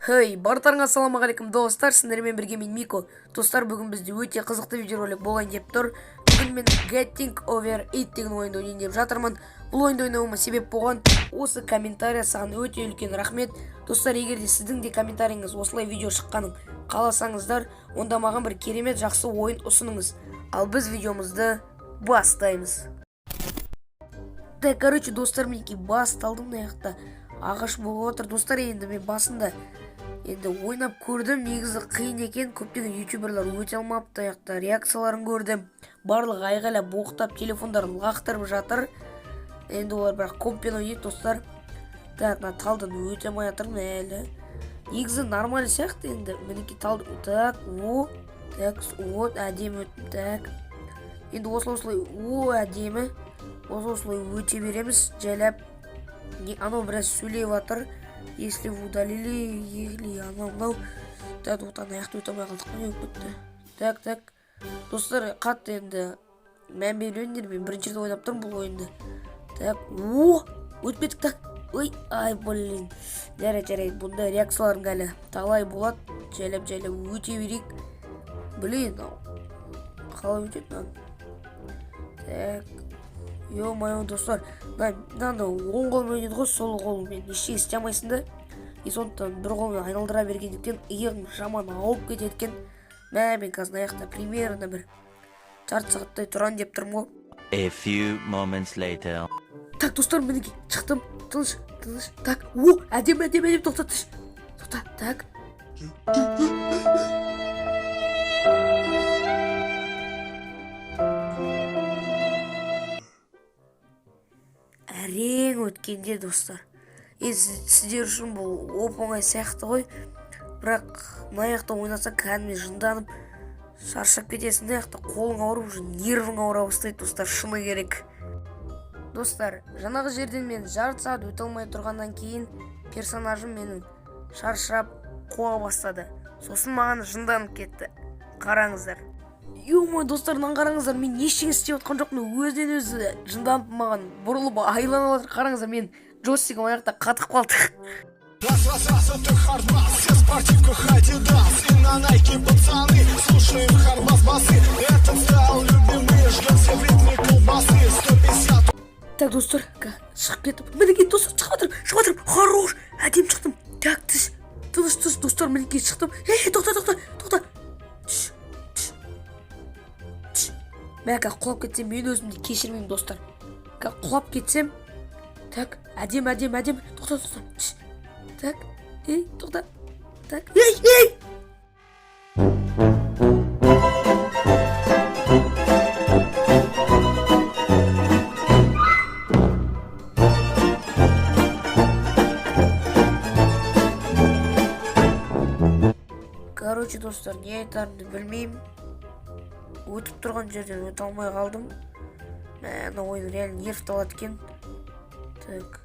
Хей, барлықтарыңа ассалаумағалейкум достар, сіздермен бірге мен Мико. Достар, бүгін бізде өте қызықты видеоролик болайын деп тұр. Бүгін мен Getting Over 8 деген ойынды ойнайын деп жатырмын. Бұл ойынды ойнауыма себеп болған осы комментария, саған өте үлкен рахмет. Достар, егер де сіздің де комментарийіңіз осылай видео шыққанын қаласаңыздар, онда маған бір керемет жақсы ойын ұсыныңыз. Ал біз видеомызды бастаймыз. Да, короче, достар, менікі басталдым аяқта. Ағаш болып отыр. Достар, енді мен басында ойнап көрдім, негізі қиын екен, көптеген ютуберлар өте алмапты, аяқта реакцияларын көрдім. Барлық айғайлап, боқтап, телефондарын лақтырып жатыр. Енді олар бірақ комппен ойнайды, достар. Так, мына талдан өте алмай жатырмын әлі. Негізі нормаль сияқты енді. Мінекей талды. Так, вот, әдемі өттім. Так. Енді осылай, әдемі. Осылай өте береміз, жайлап. Анау біраз сөйлеп жатыр. Если вы удалили, или анау. Так, вот аяқты өте алмай қалдық. Не өтті. Так. Достар, қатты енді мән бермеңдер, мен бірінші рет ойнап тұрмын бұл ойынды. Так, өтпедік. Так. Ай, блин. Жарайды. Бұнда реакцияларың әлі талай болады. Жайлап өте берейік. Блин, қалай өтеді? Так. Ё-моё, достар, мынаны оң қолмен ойнайды ғой, сол қолмен ештеңе істей алмайсың да. Сондықтан бір қолмен айналдыра бергендіктен иығым жаман ауып кетеді екен. Мен қазір аяқта примерно бір жарты сағаттай тұрайын деп тұрмын ғой. A few moments later. Так, достар, мінекей шықтым. Тыныш. Так, әдемі, тоқта. Так. Әрең өткенде, достар. Сіздер үшін бұл оп-оңай сияқты ғой. Бірақ маяқта ойнаса кәдімгі жынданып шаршап кетесің де, қолың ауырып, нервің ауыра бастайды, достар, шыны керек. Достар, жаңағы жерден мен жарты сағат өте алмай тұрғаннан кейін персонажым менің шаршап қуа бастады. Сосын маған жынданып кетті. Қараңыздар. Ё-моё, достар, қараңыздар, мен ештеңе істеп отқан жоқпын, өзінен өзі жынданып маған бұрылып айланып отыр. Қараңыздар, мен джойстигім аяқта қатып қалды. Раз, ты хардбас, все в спортивках Adidas и на Nike пацаны, слушаем хардбас басы. Этот стал любимый, ждем все в ритме колбасы. 150. Так, достар, шығып кетіп. Мінекей, достар, шығып жатырмын. Хорош, әдем шықтым. Так, тыныш, достар, мінекей шықтым. Тоқта. Мен құлап кетсем, мен өзімді кешірмеймін, достар. Құлап кетсем. Так, әдем. Тоқта. Так, тоқта. Так, Короче, достар, не айтарымды білмеймін. Өтіп тұрған жерден өте алмай қалдым. Мәні ойын реально нерв алады екен. Так,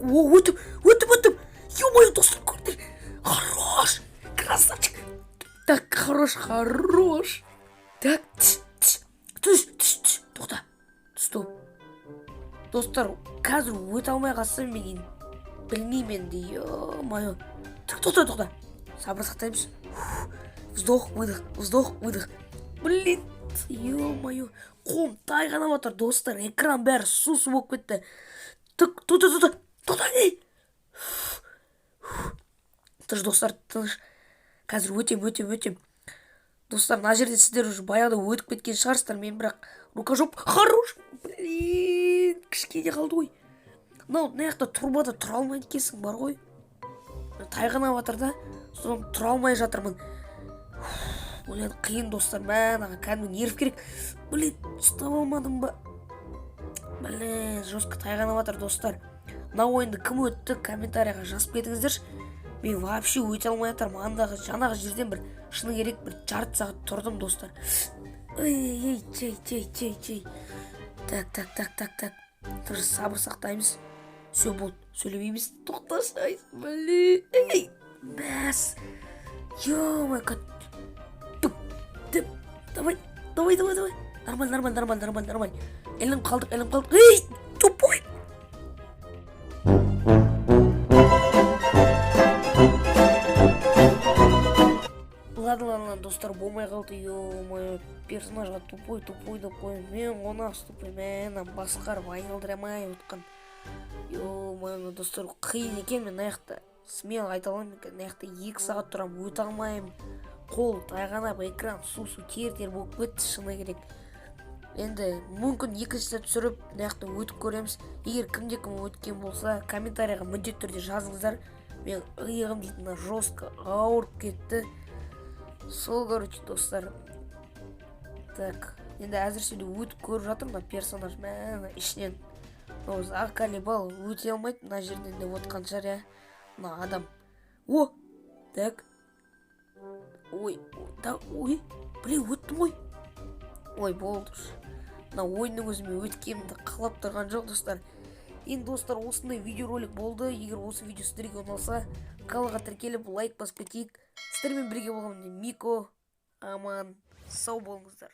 өтіп. Ё-моё, достар, көрдір. Хорош, красавчик. Так, хорош. Так, түш. Тоқта. Стоп. Достар, қазір өте алмай қалсам мен білмеймін енді. Ё-моё. Тоқта. Сабыр сақтаймыз. Вздох, выдох. Блин, ё-моё. Қолым тайғанап отыр, достар. Экран бәрі су болып кетті. Тоқта, не? Тыныш, достар, тыныш. Қазір өтем. Достар, мына жерде сіздер уже баяғыда өтіп кеткен шығарсыздар. Мен бірақ рукожоп. Хорош. Блин, кішкене қалды ғой. Мына аяқта турбада тұра алмайды екенсің, бар ғой. Тайғанап отыр да. Содан тұра алмай жатырмын. Блин, қиын, достар. Мән, кәдімгі нерв керек. Блин, ұстап алмадым ба? Блин, жестко тайғанап жатыр, достар. Мына ойынды кім өтті, комментарияға жазып кетіңіздерші. Мен вообще өте алмай жатырмын. Жаңағы жерден бір шыны керек бір жарты сағат тұрдым, достар. Чей. Так. Тұршы, сабыр сақтаймыз. Все болды, сөйлемейміз. Тоқтасайыз, блин. Мәс. Ё-моё, давай. Нормаль. Әлім қалдық. Тупой. персонажға тупой деп қойып, мен оны тупой, мен басқарып айналдыра алмай отқан. Ё-моё, достар, қиын екен. Мен аяқта смело айта аламын екен, аяқта 2 сағат тұрам, өте алмаймын. Қол тайғанап, экран су тер болып кетті, шыны керек. Енді мүмкін екіншісі түсіріп, аяқта өтіп көреміз. Егер кімде-кім өткен болса, комментарийға міндетті түрде жазыңыздар. Мен иығым дейтін жестко ауырып кетті. Сол, короче, достар. Так, енді әзірше өтіп көріп жатырмын, персонаж мәні ішінен. Осы Акалибал өте алмайды, мына жерден де отқан шығар, я. Мына адам. О, так. Ой, біле өттім ғой. Ой, болды. Мына ойынның өзіме өткенімді қалап тұрған жоқ, достар. Енді достар, осындай видеоролик болды. Егер осы видео сіздерге ұнаса, каналға тіркеліп лайк басып кетейік. Сіздермен бірге болғанымда Мико, аман, сау болыңыздар.